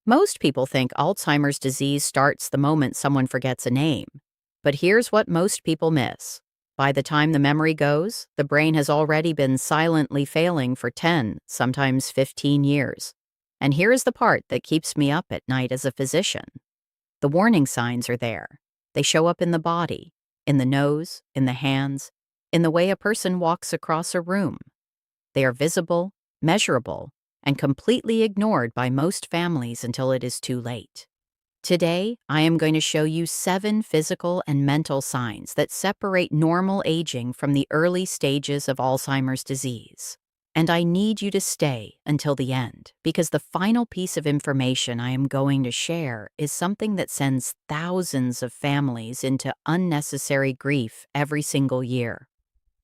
Most people think Alzheimer's disease starts the moment someone forgets a name. But here's what most people miss. By the time the memory goes, the brain has already been silently failing for 10, sometimes 15 years. And here's the part that keeps me up at night as a physician. The warning signs are there. They show up in the body, in the nose, in the hands, in the way a person walks across a room. They are visible, measurable, and completely ignored by most families until it is too late. Today, I am going to show you 7 physical and mental signs that separate normal aging from the early stages of Alzheimer's disease. And I need you to stay until the end, because the final piece of information I am going to share is something that sends thousands of families into unnecessary grief every single year.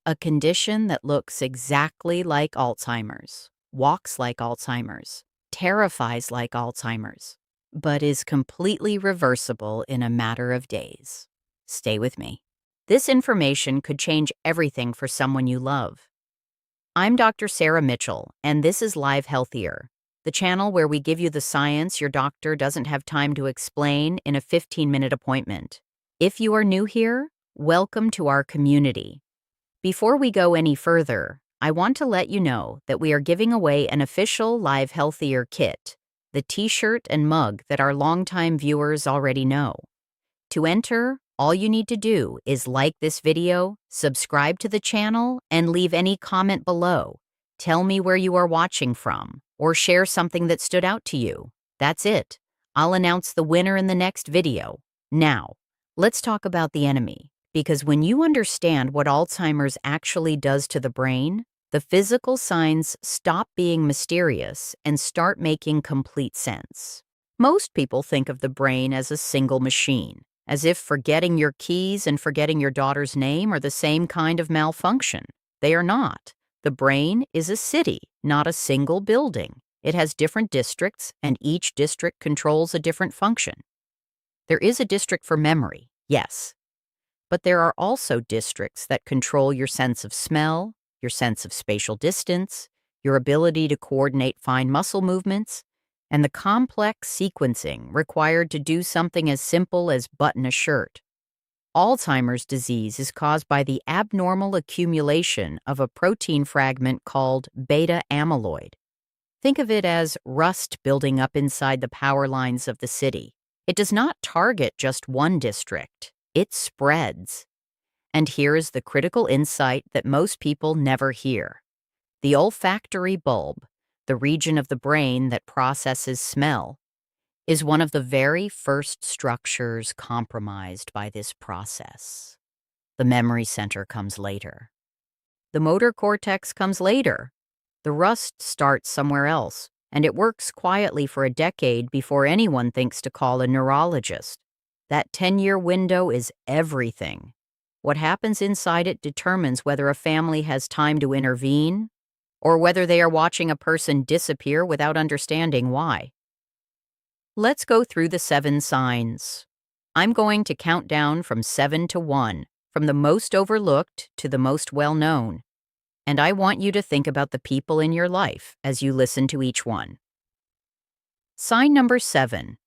A condition that looks exactly like Alzheimer's, walks like Alzheimer's, terrifies like Alzheimer's, but is completely reversible in a matter of days. Stay with me. This information could change everything for someone you love. I'm Dr. Sarah Mitchell, and this is Live Healthier, the channel where we give you the science your doctor doesn't have time to explain in a 15-minute appointment. If you are new here, welcome to our community. Before we go any further, I want to let you know that we are giving away an official Live Healthier kit, the t-shirt and mug that our longtime viewers already know. To enter, all you need to do is like this video, subscribe to the channel, and leave any comment below. Tell me where you are watching from, or share something that stood out to you. That's it. I'll announce the winner in the next video. Now, let's talk about the enemy. Because when you understand what Alzheimer's actually does to the brain, the physical signs stop being mysterious and start making complete sense. Most people think of the brain as a single machine, as if forgetting your keys and forgetting your daughter's name are the same kind of malfunction. They are not. The brain is a city, not a single building. It has different districts, and each district controls a different function. There is a district for memory, yes. But there are also districts that control your sense of smell, your sense of spatial distance, your ability to coordinate fine muscle movements, and the complex sequencing required to do something as simple as button a shirt. Alzheimer's disease is caused by the abnormal accumulation of a protein fragment called beta amyloid. Think of it as rust building up inside the power lines of the city. It does not target just one district. It spreads. And here is the critical insight that most people never hear. The olfactory bulb, the region of the brain that processes smell, is one of the very first structures compromised by this process. The memory center comes later. The motor cortex comes later. The rust starts somewhere else, and it works quietly for a decade before anyone thinks to call a neurologist. That 10-year window is everything. What happens inside it determines whether a family has time to intervene or whether they are watching a person disappear without understanding why. Let's go through the 7 signs. I'm going to count down from 7 to 1, from the most overlooked to the most well-known. And I want you to think about the people in your life as you listen to each one. Sign number 7,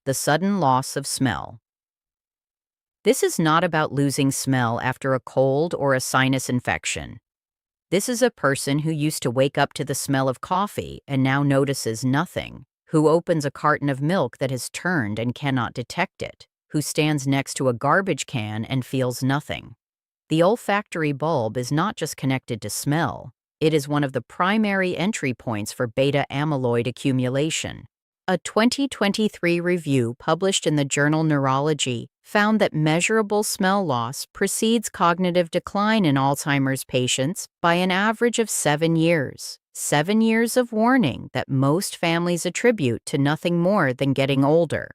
the sudden loss of smell. This is not about losing smell after a cold or a sinus infection. This is a person who used to wake up to the smell of coffee and now notices nothing, who opens a carton of milk that has turned and cannot detect it, who stands next to a garbage can and feels nothing. The olfactory bulb is not just connected to smell. It is one of the primary entry points for beta amyloid accumulation. A 2023 review published in the journal Neurology found that measurable smell loss precedes cognitive decline in Alzheimer's patients by an average of 7 years. 7 years of warning that most families attribute to nothing more than getting older.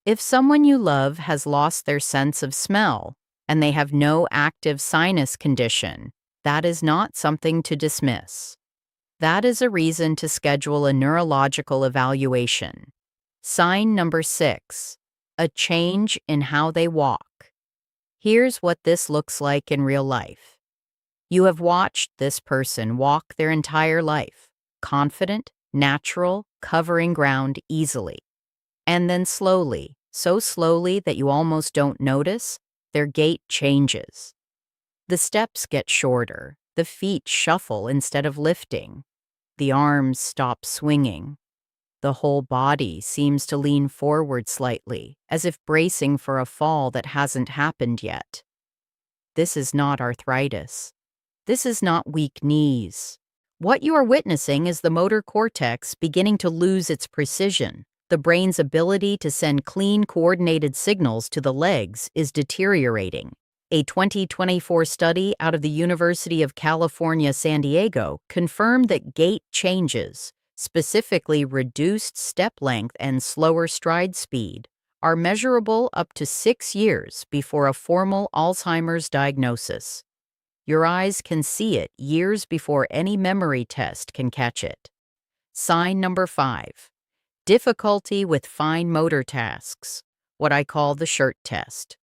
If someone you love has lost their sense of smell and they have no active sinus condition, that is not something to dismiss. That is a reason to schedule a neurological evaluation. Sign number 6, a change in how they walk. Here's what this looks like in real life. You have watched this person walk their entire life, confident, natural, covering ground easily. And then slowly, so slowly that you almost don't notice, their gait changes. The steps get shorter, the feet shuffle instead of lifting, the arms stop swinging. The whole body seems to lean forward slightly, as if bracing for a fall that hasn't happened yet. This is not arthritis. This is not weak knees. What you are witnessing is the motor cortex beginning to lose its precision. The brain's ability to send clean, coordinated signals to the legs is deteriorating. A 2024 study out of the University of California, San Diego, confirmed that gait changes, specifically reduced step length and slower stride speed, are measurable up to 6 years before a formal Alzheimer's diagnosis. Your eyes can see it years before any memory test can catch it. Sign number 5. Difficulty with fine motor tasks, what I call the shirt test.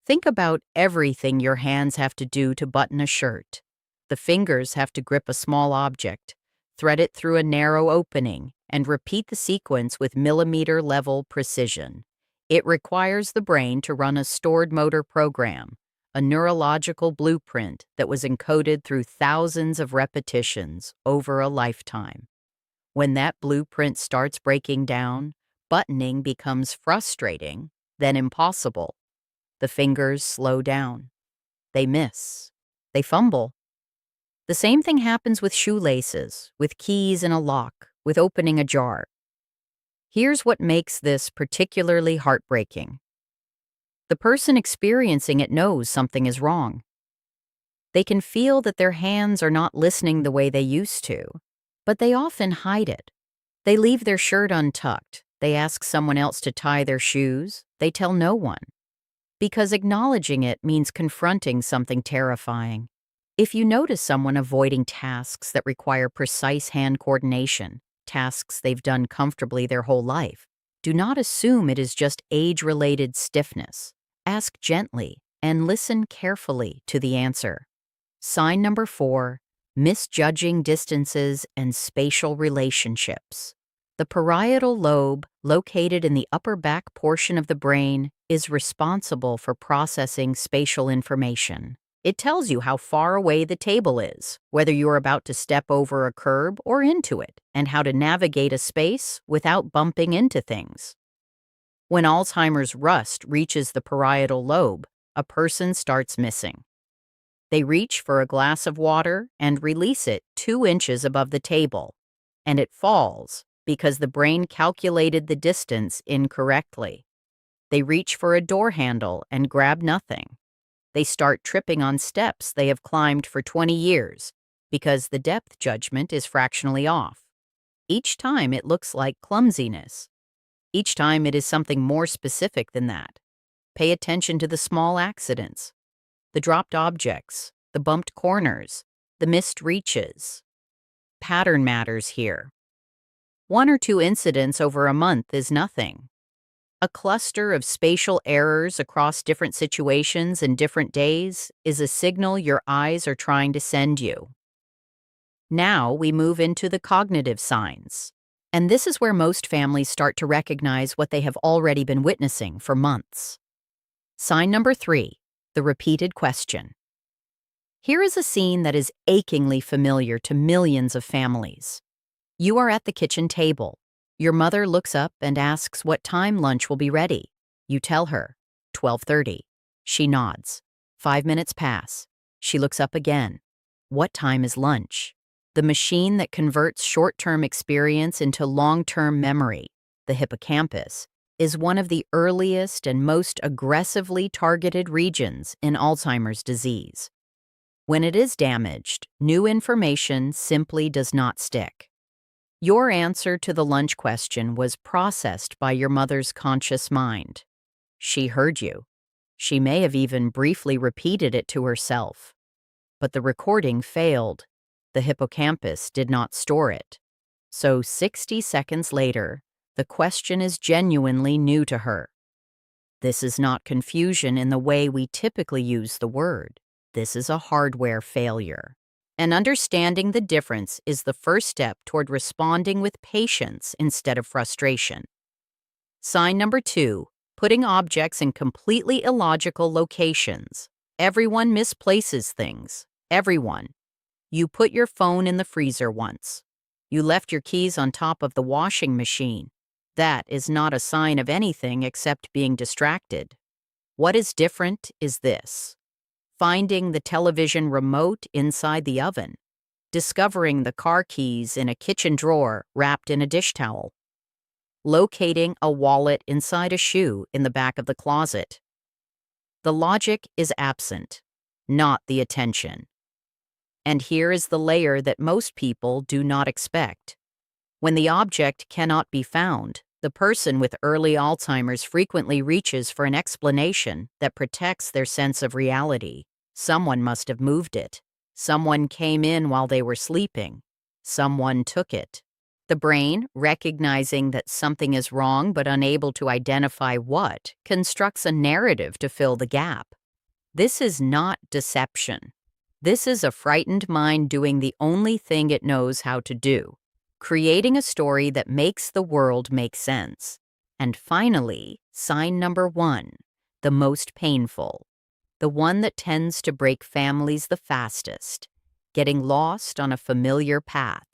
Think about everything your hands have to do to button a shirt. The fingers have to grip a small object, thread it through a narrow opening, and repeat the sequence with millimeter-level precision. It requires the brain to run a stored motor program, a neurological blueprint that was encoded through thousands of repetitions over a lifetime. When that blueprint starts breaking down, buttoning becomes frustrating, then impossible. The fingers slow down. They miss. They fumble. The same thing happens with shoelaces, with keys in a lock, with opening a jar. Here's what makes this particularly heartbreaking. The person experiencing it knows something is wrong. They can feel that their hands are not listening the way they used to, but they often hide it. They leave their shirt untucked. They ask someone else to tie their shoes. They tell no one. Because acknowledging it means confronting something terrifying. If you notice someone avoiding tasks that require precise hand coordination, tasks they've done comfortably their whole life, do not assume it is just age-related stiffness. Ask gently and listen carefully to the answer. Sign number 4, misjudging distances and spatial relationships. The parietal lobe, located in the upper back portion of the brain, is responsible for processing spatial information. It tells you how far away the table is, whether you're about to step over a curb or into it, and how to navigate a space without bumping into things. When Alzheimer's rust reaches the parietal lobe, a person starts missing. They reach for a glass of water and release it 2 inches above the table, and it falls because the brain calculated the distance incorrectly. They reach for a door handle and grab nothing. They start tripping on steps they have climbed for 20 years because the depth judgment is fractionally off. Each time it looks like clumsiness. Each time it is something more specific than that. Pay attention to the small accidents, the dropped objects, the bumped corners, the missed reaches. Pattern matters here. 1 or 2 incidents over a month is nothing. A cluster of spatial errors across different situations and different days is a signal your eyes are trying to send you. Now we move into the cognitive signs. And this is where most families start to recognize what they have already been witnessing for months. Sign number 3, the repeated question. Here is a scene that is achingly familiar to millions of families. You are at the kitchen table. Your mother looks up and asks what time lunch will be ready. You tell her, 12:30. She nods. 5 minutes pass. She looks up again. What time is lunch? The machine that converts short-term experience into long-term memory, the hippocampus, is one of the earliest and most aggressively targeted regions in Alzheimer's disease. When it is damaged, new information simply does not stick. Your answer to the lunch question was processed by your mother's conscious mind. She heard you. She may have even briefly repeated it to herself. But the recording failed. The hippocampus did not store it. So 60 seconds later, the question is genuinely new to her. This is not confusion in the way we typically use the word. This is a hardware failure. And understanding the difference is the first step toward responding with patience instead of frustration. Sign number 2, putting objects in completely illogical locations. Everyone misplaces things. Everyone. You put your phone in the freezer once. You left your keys on top of the washing machine. That is not a sign of anything except being distracted. What is different is this: finding the television remote inside the oven, discovering the car keys in a kitchen drawer wrapped in a dish towel, locating a wallet inside a shoe in the back of the closet. The logic is absent, not the attention. And here is the layer that most people do not expect. When the object cannot be found, the person with early Alzheimer's frequently reaches for an explanation that protects their sense of reality. Someone must have moved it. Someone came in while they were sleeping. Someone took it. The brain, recognizing that something is wrong but unable to identify what, constructs a narrative to fill the gap. This is not deception. This is a frightened mind doing the only thing it knows how to do, creating a story that makes the world make sense. And finally, sign number 1, the most painful, the one that tends to break families the fastest, getting lost on a familiar path.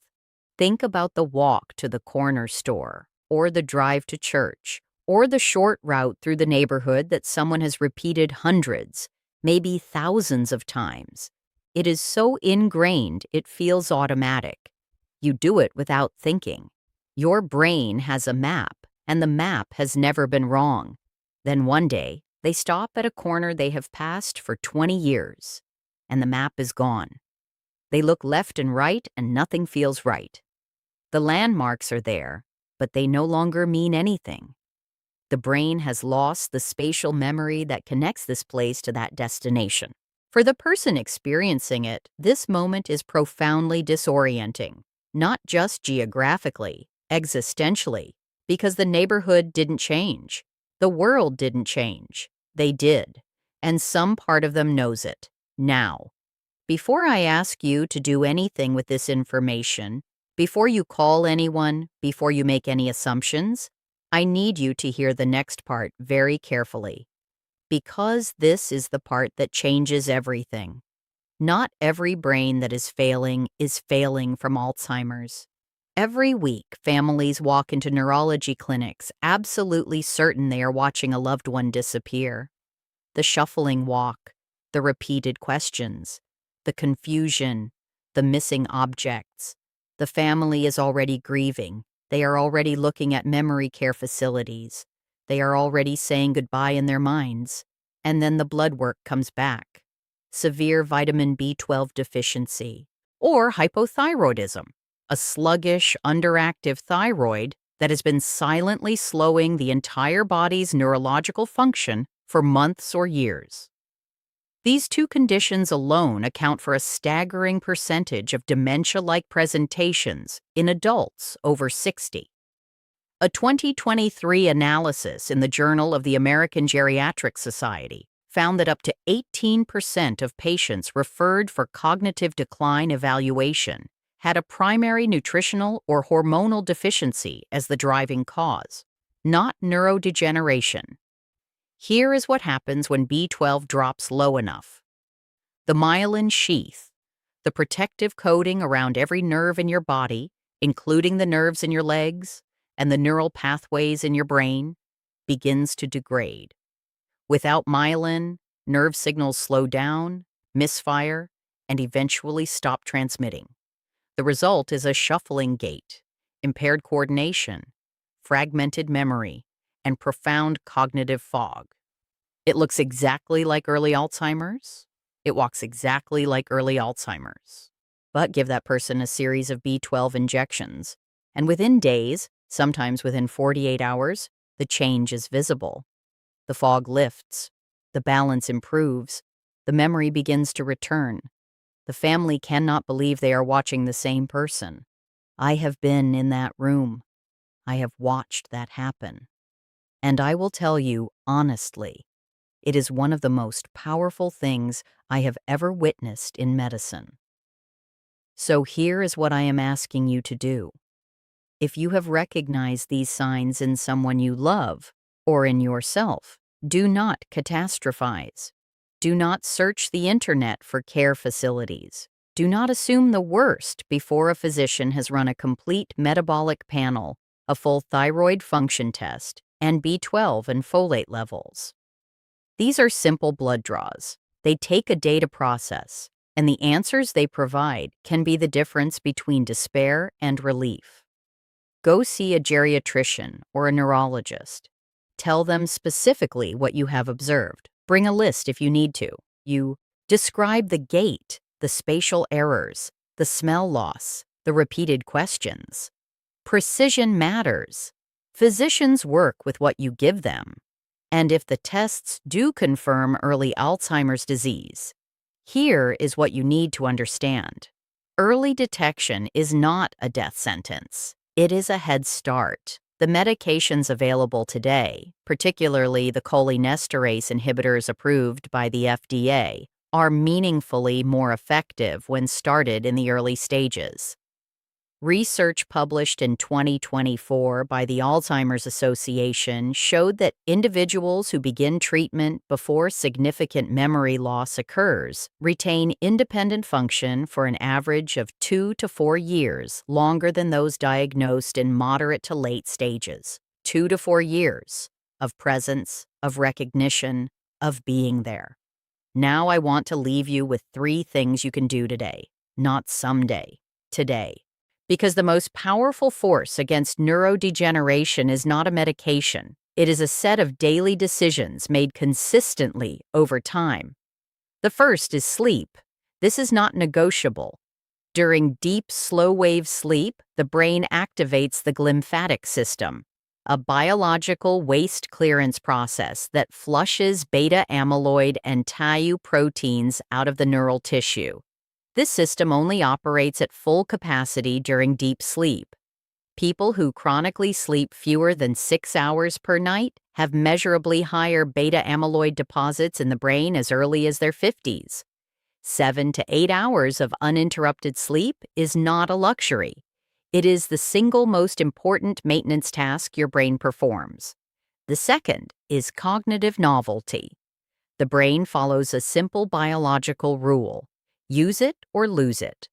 Think about the walk to the corner store, or the drive to church, or the short route through the neighborhood that someone has repeated hundreds, maybe thousands of times. It is so ingrained it feels automatic. You do it without thinking. Your brain has a map, and the map has never been wrong. Then one day, they stop at a corner they have passed for 20 years, and the map is gone. They look left and right, and nothing feels right. The landmarks are there, but they no longer mean anything. The brain has lost the spatial memory that connects this place to that destination. For the person experiencing it, this moment is profoundly disorienting, not just geographically, existentially, because the neighborhood didn't change. The world didn't change. They did. And some part of them knows it, now. Before I ask you to do anything with this information, before you call anyone, before you make any assumptions, I need you to hear the next part very carefully. Because this is the part that changes everything. Not every brain that is failing from Alzheimer's. Every week, families walk into neurology clinics absolutely certain they are watching a loved one disappear. The shuffling walk, the repeated questions, the confusion, the missing objects. The family is already grieving. They are already looking at memory care facilities. They are already saying goodbye in their minds. And then the blood work comes back. Severe vitamin B12 deficiency, or hypothyroidism, a sluggish, underactive thyroid that has been silently slowing the entire body's neurological function for months or years. These two conditions alone account for a staggering percentage of dementia-like presentations in adults over 60. A 2023 analysis in the Journal of the American Geriatric Society found that up to 18% of patients referred for cognitive decline evaluation had a primary nutritional or hormonal deficiency as the driving cause, not neurodegeneration. Here is what happens when B12 drops low enough. The myelin sheath, the protective coating around every nerve in your body, including the nerves in your legs and the neural pathways in your brain, begins to degrade. Without myelin, nerve signals slow down, misfire, and eventually stop transmitting. The result is a shuffling gait, impaired coordination, fragmented memory, and profound cognitive fog. It looks exactly like early Alzheimer's. It walks exactly like early Alzheimer's. But give that person a series of B12 injections, and within days, sometimes within 48 hours, the change is visible. The fog lifts, the balance improves, the memory begins to return. The family cannot believe they are watching the same person. I have been in that room. I have watched that happen. And I will tell you honestly, it is one of the most powerful things I have ever witnessed in medicine. So here is what I am asking you to do. If you have recognized these signs in someone you love or in yourself, do not catastrophize. Do not search the internet for care facilities. Do not assume the worst before a physician has run a complete metabolic panel, a full thyroid function test, and B12 and folate levels. These are simple blood draws. They take a day to process, and the answers they provide can be the difference between despair and relief. Go see a geriatrician or a neurologist. Tell them specifically what you have observed. Bring a list if you need to. You describe the gait, the spatial errors, the smell loss, the repeated questions. Precision matters. Physicians work with what you give them. And if the tests do confirm early Alzheimer's disease, here is what you need to understand. Early detection is not a death sentence. It is a head start. The medications available today, particularly the cholinesterase inhibitors approved by the FDA, are meaningfully more effective when started in the early stages. Research published in 2024 by the Alzheimer's Association showed that individuals who begin treatment before significant memory loss occurs retain independent function for an average of 2 to 4 years longer than those diagnosed in moderate to late stages. 2 to 4 years of presence, of recognition, of being there. Now I want to leave you with 3 things you can do today, not someday, today. Because the most powerful force against neurodegeneration is not a medication. It is a set of daily decisions made consistently over time. The first is sleep. This is not negotiable. During deep, slow-wave sleep, the brain activates the glymphatic system, a biological waste clearance process that flushes beta-amyloid and tau proteins out of the neural tissue. This system only operates at full capacity during deep sleep. People who chronically sleep fewer than 6 hours per night have measurably higher beta-amyloid deposits in the brain as early as their 50s. 7 to 8 hours of uninterrupted sleep is not a luxury. It is the single most important maintenance task your brain performs. The second is cognitive novelty. The brain follows a simple biological rule. Use it or lose it.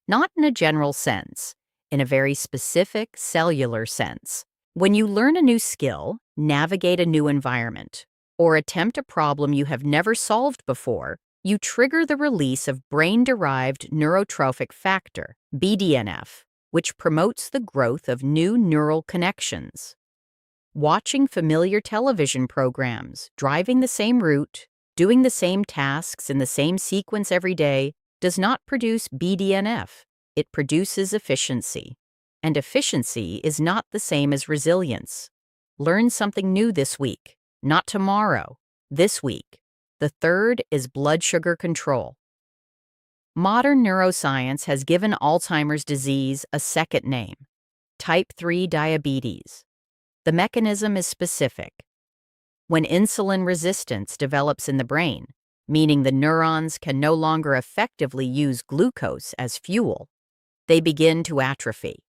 Not in a general sense, in a very specific cellular sense. When you learn a new skill, navigate a new environment, or attempt a problem you have never solved before, you trigger the release of brain-derived neurotrophic factor, BDNF, which promotes the growth of new neural connections. Watching familiar television programs, driving the same route, doing the same tasks in the same sequence every day does not produce BDNF. It produces efficiency. And efficiency is not the same as resilience. Learn something new this week, not tomorrow, this week. The third is blood sugar control. Modern neuroscience has given Alzheimer's disease a second name, type 3 diabetes. The mechanism is specific. When insulin resistance develops in the brain, meaning the neurons can no longer effectively use glucose as fuel, they begin to atrophy.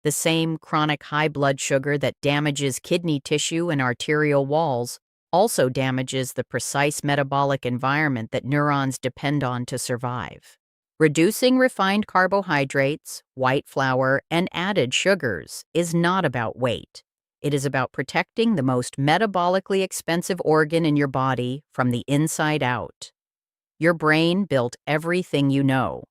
The same chronic high blood sugar that damages kidney tissue and arterial walls also damages the precise metabolic environment that neurons depend on to survive. Reducing refined carbohydrates, white flour, and added sugars is not about weight. It is about protecting the most metabolically expensive organ in your body from the inside out. Your brain built everything you know.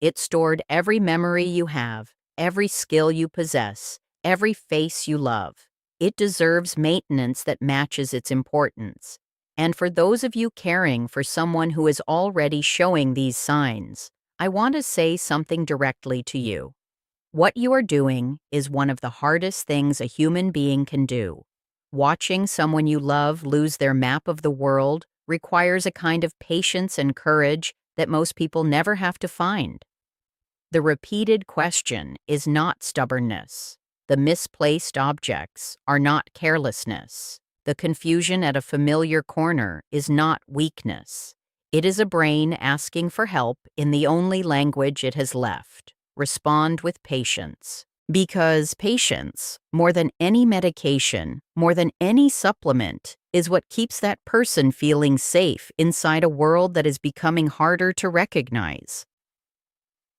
It stored every memory you have, every skill you possess, every face you love. It deserves maintenance that matches its importance. And for those of you caring for someone who is already showing these signs, I want to say something directly to you. What you are doing is one of the hardest things a human being can do. Watching someone you love lose their map of the world requires a kind of patience and courage that most people never have to find. The repeated question is not stubbornness. The misplaced objects are not carelessness. The confusion at a familiar corner is not weakness. It is a brain asking for help in the only language it has left. Respond with patience. Because patience, more than any medication, more than any supplement, is what keeps that person feeling safe inside a world that is becoming harder to recognize.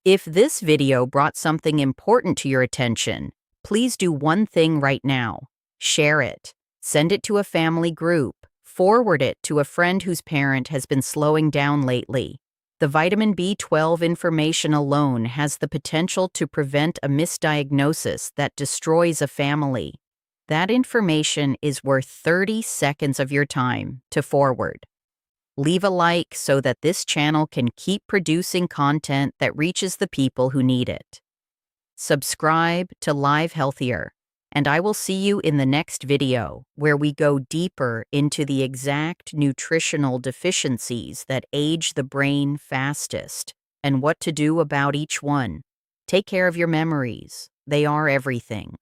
If this video brought something important to your attention, please do one thing right now. Share it. Send it to a family group. Forward it to a friend whose parent has been slowing down lately. The vitamin B12 information alone has the potential to prevent a misdiagnosis that destroys a family. That information is worth 30 seconds of your time to forward. Leave a like so that this channel can keep producing content that reaches the people who need it. Subscribe to Live Healthier, and I will see you in the next video where we go deeper into the exact nutritional deficiencies that age the brain fastest and what to do about each one. Take care of your memories. They are everything.